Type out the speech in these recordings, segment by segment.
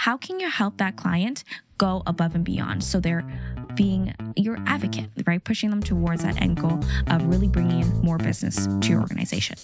how can you help that client go above and beyond? So they're being your advocate, right? Pushing them towards that end goal of really bringing in more business to your organization.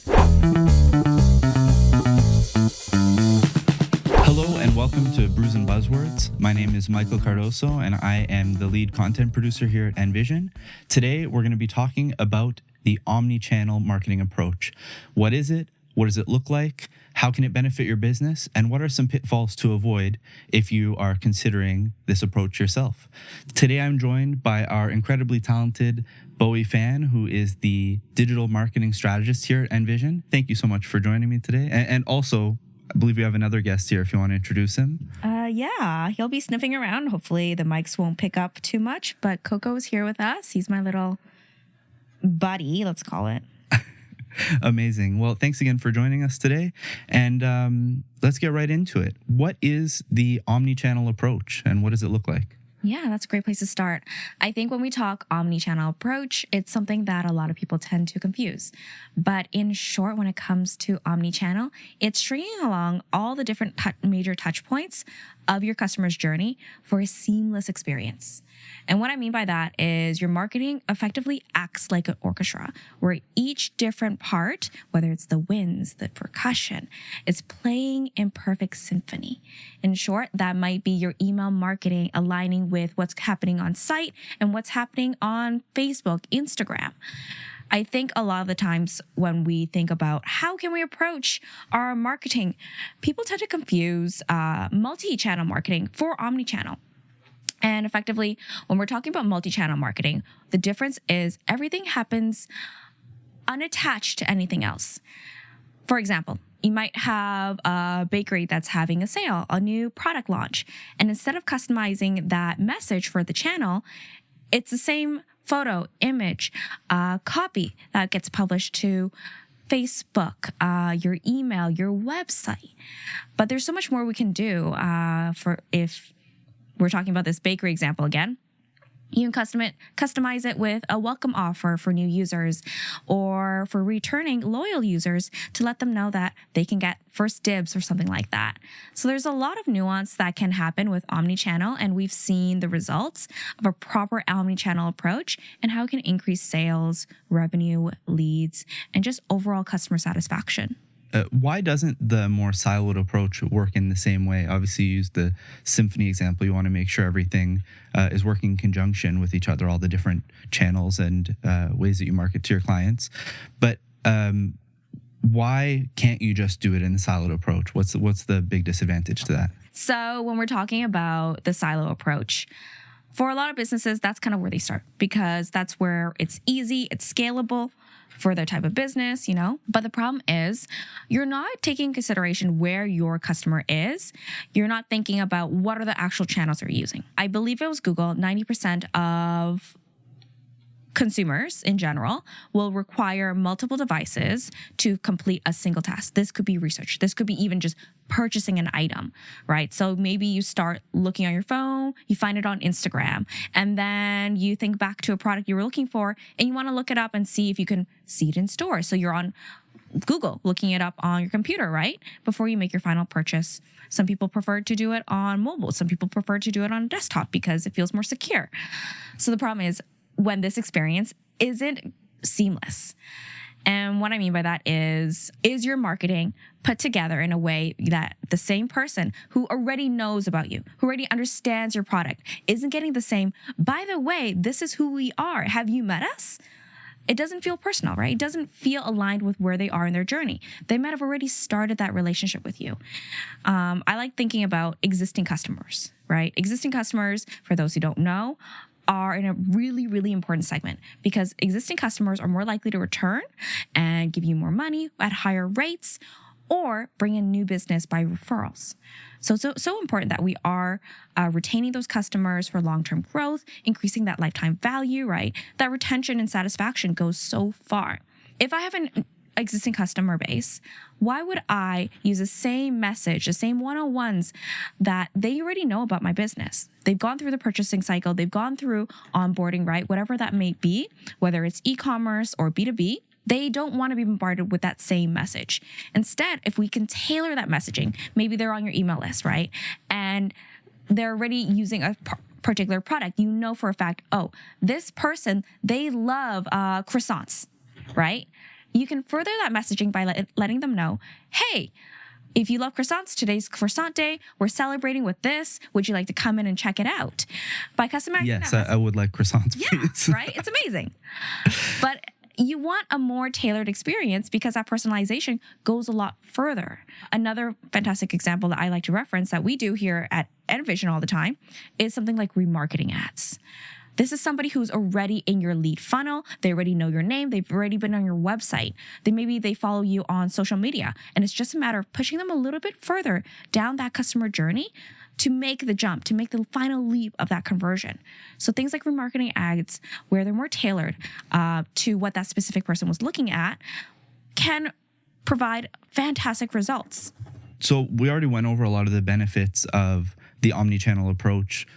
Hello and welcome to Brews Buzzwords. My name is Michael Cardoso and I am the lead content producer here at NVISION. Today, we're going to be talking about the omni-channel marketing approach. What is it? What does it look like? How can it benefit your business? And what are some pitfalls to avoid if you are considering this approach yourself? Today, I'm joined by our incredibly talented Bowie fan, who is the digital marketing strategist here at NVISION. Thank you so much for joining me today. And also, I believe we have another guest here if you want to introduce him. Yeah, he'll be sniffing around. Hopefully the mics won't pick up too much, but Coco is here with us. He's my little buddy, let's call it. Amazing. Well, thanks again for joining us today. And let's get right into it. What is the omni-channel approach and what does it look like? Yeah, that's a great place to start. I think when we talk omni-channel approach, it's something that a lot of people tend to confuse. But in short, when it comes to omni-channel, it's stringing along all the different major touch points of your customer's journey for a seamless experience. And what I mean by that is your marketing effectively acts like an orchestra where each different part, whether it's the winds, the percussion, is playing in perfect symphony. In short, that might be your email marketing aligning with what's happening on site and what's happening on Facebook, Instagram. I think a lot of the times when we think about how can we approach our marketing, people tend to confuse multi-channel marketing for omni-channel. And effectively, when we're talking about multi-channel marketing, the difference is everything happens unattached to anything else. For example, you might have a bakery that's having a sale, a new product launch. And instead of customizing that message for the channel, it's the same photo, image, copy that gets published to Facebook, your email, your website. But there's so much more we can do for if we're talking about this bakery example again. You can customize it with a welcome offer for new users or for returning loyal users to let them know that they can get first dibs or something like that. So there's a lot of nuance that can happen with omnichannel, and we've seen the results of a proper omnichannel approach and how it can increase sales, revenue, leads, and just overall customer satisfaction. Why doesn't the more siloed approach work in the same way? Obviously, you use the symphony example. You want to make sure everything is working in conjunction with each other, all the different channels and ways that you market to your clients. But why can't you just do it in the siloed approach? What's the big disadvantage to that? So when we're talking about the silo approach, for a lot of businesses, that's kind of where they start because that's where it's easy, it's scalable for their type of business, you know. But the problem is you're not taking into consideration where your customer is. You're not thinking about what are the actual channels they're using. I believe it was Google, 90% of consumers in general will require multiple devices to complete a single task. This could be research. This could be even just purchasing an item, right? So maybe you start looking on your phone, you find it on Instagram, and then you think back to a product you were looking for and you want to look it up and see if you can see it in store. So you're on Google looking it up on your computer, right? Before you make your final purchase. Some people prefer to do it on mobile. Some people prefer to do it on desktop because it feels more secure. So the problem is when this experience isn't seamless. And what I mean by that is your marketing put together in a way that the same person who already knows about you, who already understands your product, isn't getting the same, by the way, this is who we are. Have you met us? It doesn't feel personal, right? It doesn't feel aligned with where they are in their journey. They might have already started that relationship with you. I like thinking about existing customers, right? Existing customers, for those who don't know, are in a really, really important segment because existing customers are more likely to return and give you more money at higher rates or bring in new business by referrals. So important that we are retaining those customers for long-term growth, increasing that lifetime value, right? That retention and satisfaction goes so far. If I have an existing customer base, why would I use the same message, the same 101s that they already know about my business? They've gone through the purchasing cycle, they've gone through onboarding, right? Whatever that may be, whether it's e-commerce or B2B, They don't want to be bombarded with that same message. Instead, if we can tailor that messaging, maybe they're on your email list, right? And they're already using a particular product. You know for a fact, oh, this person, they love croissants, right? You can further that messaging by letting them know, hey, if you love croissants, today's croissant day. We're celebrating with this. Would you like to come in and check it out? By customizing Yes, I would like croissants, please. Yeah, right? It's amazing. But you want a more tailored experience because that personalization goes a lot further. Another fantastic example that I like to reference that we do here at NVISION all the time is something like remarketing ads. This is somebody who's already in your lead funnel. They already know your name. They've already been on your website. Maybe they follow you on social media. And it's just a matter of pushing them a little bit further down that customer journey to make the jump, to make the final leap of that conversion. So things like remarketing ads, where they're more tailored to what that specific person was looking at, can provide fantastic results. So we already went over a lot of the benefits of the omnichannel approach,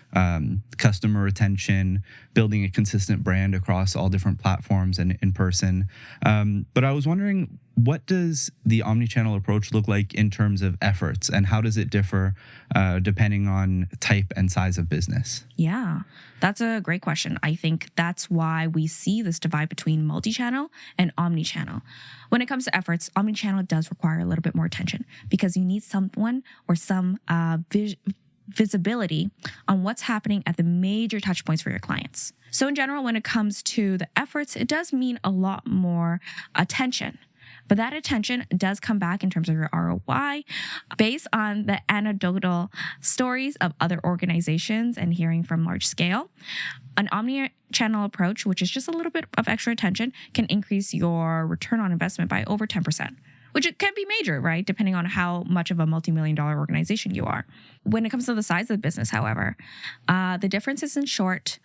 customer retention, building a consistent brand across all different platforms and in person. But I was wondering, what does the omnichannel approach look like in terms of efforts, and how does it differ depending on type and size of business? Yeah, that's a great question. I think that's why we see this divide between multi-channel and omnichannel. When it comes to efforts, omnichannel does require a little bit more attention because you need someone or some visibility on what's happening at the major touch points for your clients. So in general, when it comes to the efforts, it does mean a lot more attention. But that attention does come back in terms of your ROI based on the anecdotal stories of other organizations and hearing from large scale. An omni-channel approach, which is just a little bit of extra attention, can increase your return on investment by over 10%. Which it can be major, right? Depending on how much of a multi-million-dollar organization you are. When it comes to the size of the business, however, the differences in short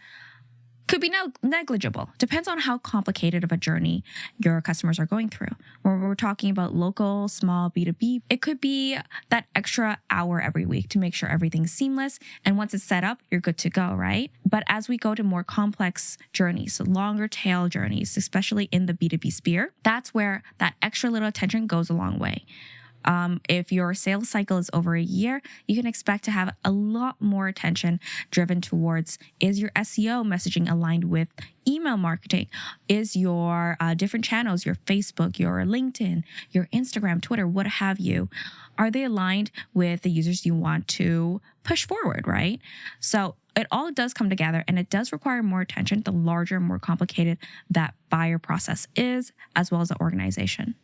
could be negligible. Depends on how complicated of a journey your customers are going through. When we're talking about local, small B2B, it could be that extra hour every week to make sure everything's seamless. And once it's set up, you're good to go, right? But as we go to more complex journeys, longer tail journeys, especially in the B2B sphere, that's where that extra little attention goes a long way. If your sales cycle is over a year, you can expect to have a lot more attention driven towards, is your SEO messaging aligned with email marketing? Is your different channels, your Facebook, your LinkedIn, your Instagram, Twitter, what have you, are they aligned with the users you want to push forward, right? So it all does come together, and it does require more attention the larger, more complicated that buyer process is, as well as the organization.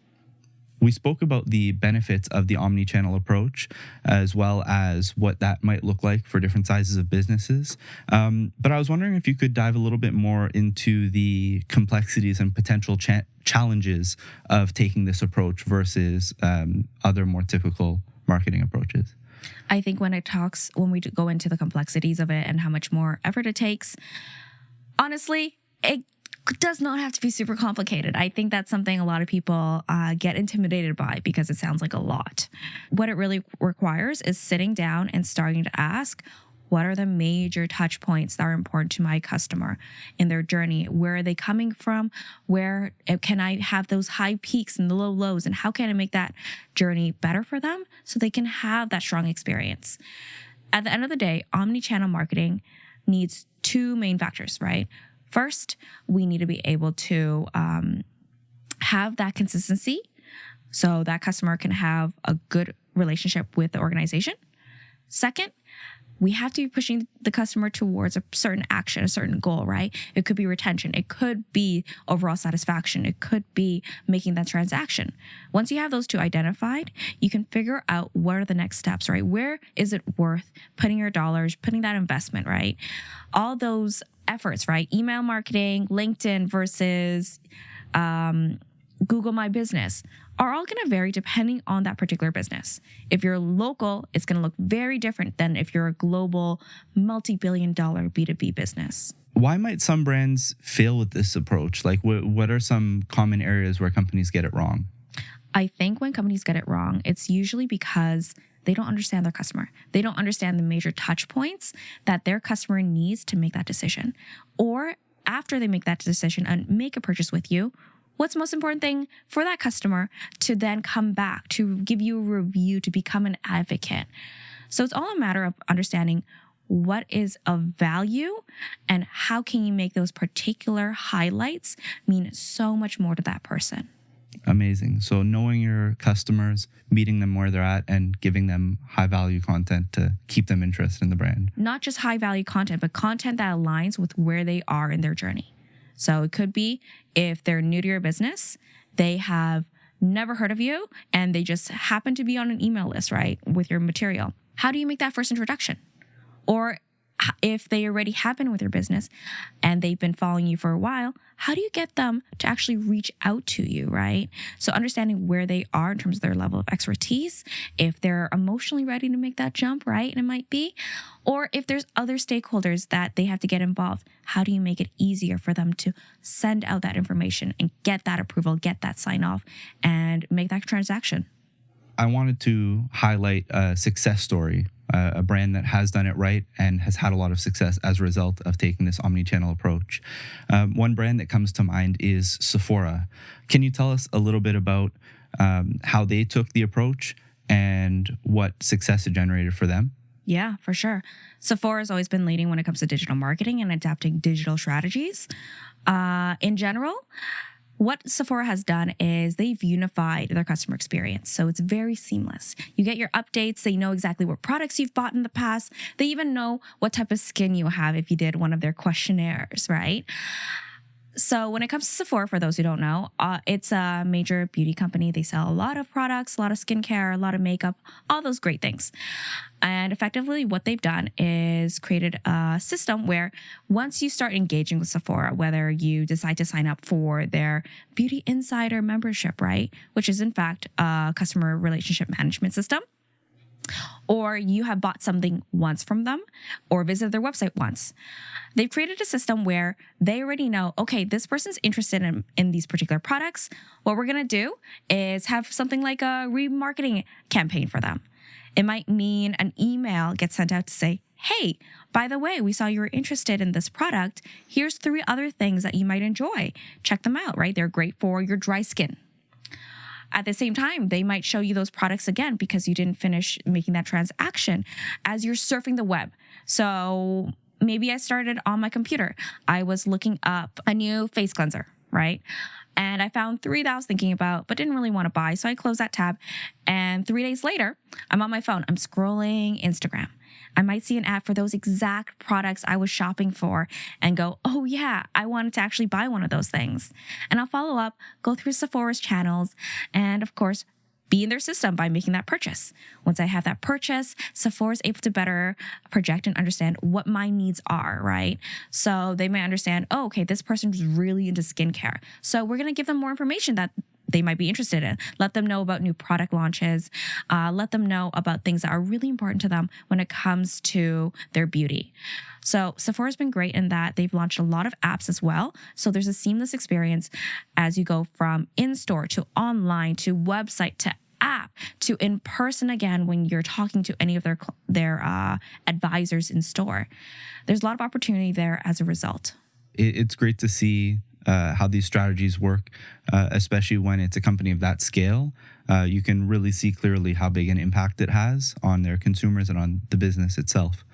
We spoke about the benefits of the omnichannel approach, as well as what that might look like for different sizes of businesses. But I was wondering if you could dive a little bit more into the complexities and potential challenges of taking this approach versus other more typical marketing approaches. I think when we go into the complexities of it and how much more effort it takes, honestly, it does not have to be super complicated. I think that's something a lot of people get intimidated by because it sounds like a lot. What it really requires is sitting down and starting to ask, what are the major touch points that are important to my customer in their journey? Where are they coming from? Where can I have those high peaks and the low lows? And how can I make that journey better for them so they can have that strong experience? At the end of the day, omnichannel marketing needs two main factors, right? First, we need to be able to have that consistency so that customer can have a good relationship with the organization. Second, we have to be pushing the customer towards a certain action, a certain goal, right? It could be retention. It could be overall satisfaction. It could be making that transaction. Once you have those two identified, you can figure out what are the next steps, right? Where is it worth putting your dollars, putting that investment, right? All those efforts, right? Email marketing, LinkedIn versus Google My Business are all going to vary depending on that particular business. If you're local, it's going to look very different than if you're a global multi-billion-dollar B2B business. Why might some brands fail with this approach? Like, what are some common areas where companies get it wrong? I think when companies get it wrong, it's usually because they don't understand their customer. They don't understand the major touch points that their customer needs to make that decision. Or after they make that decision and make a purchase with you, what's the most important thing for that customer to then come back, to give you a review, to become an advocate. So it's all a matter of understanding what is of value and how can you make those particular highlights mean so much more to that person. Amazing. So knowing your customers, meeting them where they're at, and giving them high value content to keep them interested in the brand. Not just high value content, but content that aligns with where they are in their journey. So it could be if they're new to your business, they have never heard of you, and they just happen to be on an email list, right, with your material. How do you make that first introduction? Or if they already have been with your business and they've been following you for a while, how do you get them to actually reach out to you, right? So understanding where they are in terms of their level of expertise, if they're emotionally ready to make that jump, right? And it might be, or if there's other stakeholders that they have to get involved, how do you make it easier for them to send out that information and get that approval, get that sign off, and make that transaction? I wanted to highlight a success story, a brand that has done it right and has had a lot of success as a result of taking this omni-channel approach. One brand that comes to mind is Sephora. Can you tell us a little bit about how they took the approach and what success it generated for them? Yeah, for sure. Sephora has always been leading when it comes to digital marketing and adapting digital strategies. In general, what Sephora has done is they've unified their customer experience. So it's very seamless. You get your updates. They know exactly what products you've bought in the past. They even know what type of skin you have if you did one of their questionnaires, right? So when it comes to Sephora, for those who don't know, it's a major beauty company. They sell a lot of products, a lot of skincare, a lot of makeup, all those great things. And effectively, what they've done is created a system where once you start engaging with Sephora, whether you decide to sign up for their Beauty Insider membership, right, which is in fact a customer relationship management system, or you have bought something once from them or visited their website once, they've created a system where they already know, okay, this person's interested in these particular products. What we're going to do is have something like a remarketing campaign for them. It might mean an email gets sent out to say, hey, by the way, we saw you were interested in this product. Here's 3 other things that you might enjoy. Check them out, right? They're great for your dry skin. At the same time, they might show you those products again because you didn't finish making that transaction as you're surfing the web. So maybe I started on my computer. I was looking up a new face cleanser, right? And I found 3 that I was thinking about, but didn't really want to buy. So I closed that tab. And 3 days later, I'm on my phone. I'm scrolling Instagram. I might see an ad for those exact products I was shopping for and go, oh yeah, I wanted to actually buy one of those things. And I'll follow up, go through Sephora's channels, and of course, be in their system by making that purchase. Once I have that purchase, Sephora is able to better project and understand what my needs are, right? So they may understand, oh, okay, this person's really into skincare. So we're going to give them more information that they might be interested in. Let them know about new product launches. Let them know about things that are really important to them when it comes to their beauty. So Sephora's been great in that they've launched a lot of apps as well. So there's a seamless experience as you go from in-store to online to website to app to in person again when you're talking to any of their advisors in store. There's a lot of opportunity there as a result. It's great to see how these strategies work, especially when it's a company of that scale. You can really see clearly how big an impact it has on their consumers and on the business itself.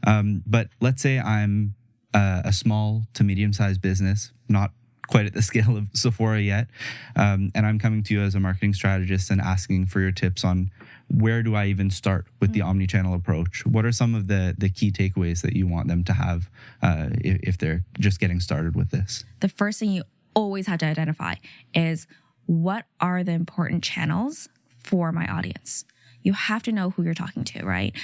But let's say I'm a small to medium-sized business, not quite at the scale of Sephora yet, and I'm coming to you as a marketing strategist and asking for your tips on where do I even start with the omni-channel approach? What are some of the key takeaways that you want them to have if they're just getting started with this? The first thing you always have to identify is what are the important channels for my audience? You have to know who you're talking to, right?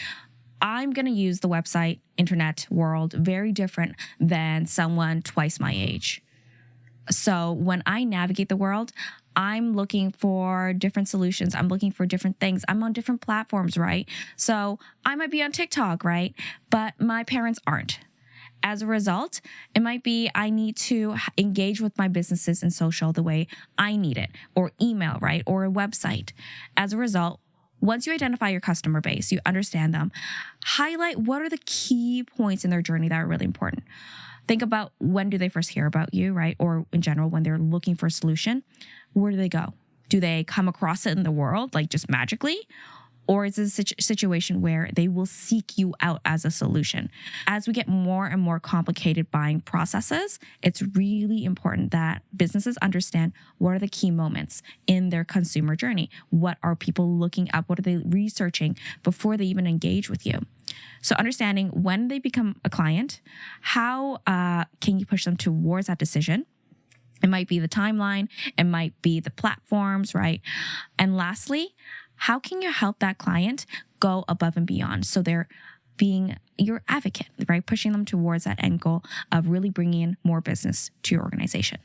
I'm going to use the website, internet world, very different than someone twice my age. So when I navigate the world, I'm looking for different solutions. I'm looking for different things. I'm on different platforms, right? So I might be on TikTok, right? But my parents aren't. As a result, it might be I need to engage with my businesses in social the way I need it, or email, right? Or a website. As a result, Once you identify your customer base, you understand them, highlight what are the key points in their journey that are really important. Think about when do they first hear about you, right? Or in general, when they're looking for a solution, where do they go? Do they come across it in the world, like just magically? Or is it a situation where they will seek you out as a solution? As we get more and more complicated buying processes, it's really important that businesses understand what are the key moments in their consumer journey. What are people looking up? What are they researching before they even engage with you? So understanding when they become a client, how can you push them towards that decision? It might be the timeline. It might be the platforms, right? And lastly, how can you help that client go above and beyond? So they're being your advocate, right? Pushing them towards that end goal of really bringing in more business to your organization.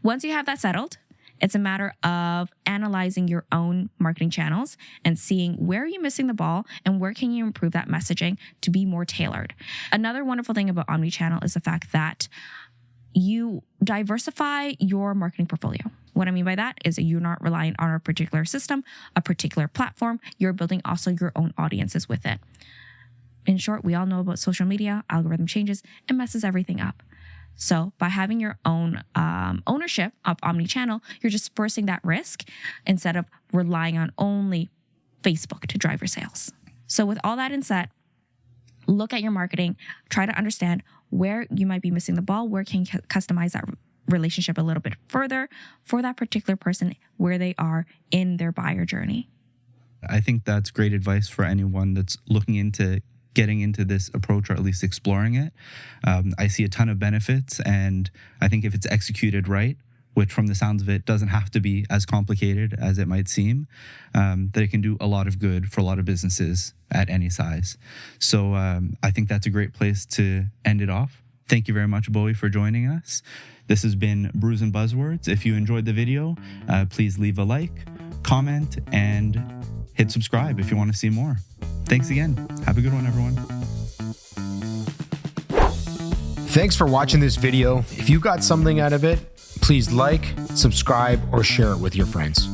Once you have that settled, it's a matter of analyzing your own marketing channels and seeing where are you missing the ball and where can you improve that messaging to be more tailored. Another wonderful thing about omnichannel is the fact that you diversify your marketing portfolio. What I mean by that is that you're not relying on a particular system, a particular platform. You're building also your own audiences with it. In short, we all know about social media, algorithm changes, it messes everything up. So by having your own ownership of omnichannel, you're dispersing that risk instead of relying on only Facebook to drive your sales. So with all that in set, look at your marketing, try to understand where you might be missing the ball, where can you customize that relationship a little bit further for that particular person, where they are in their buyer journey. I think that's great advice for anyone that's looking into getting into this approach, or at least exploring it. I see a ton of benefits, and I think if it's executed right, which from the sounds of it doesn't have to be as complicated as it might seem, that it can do a lot of good for a lot of businesses at any size. So I think that's a great place to end it off. Thank you very much, Bowie, for joining us. This has been Brews and Buzzwords. If you enjoyed the video, please leave a like, comment, and hit subscribe if you want to see more. Thanks again. Have a good one, everyone. Thanks for watching this video. If you got something out of it, please like, subscribe, or share it with your friends.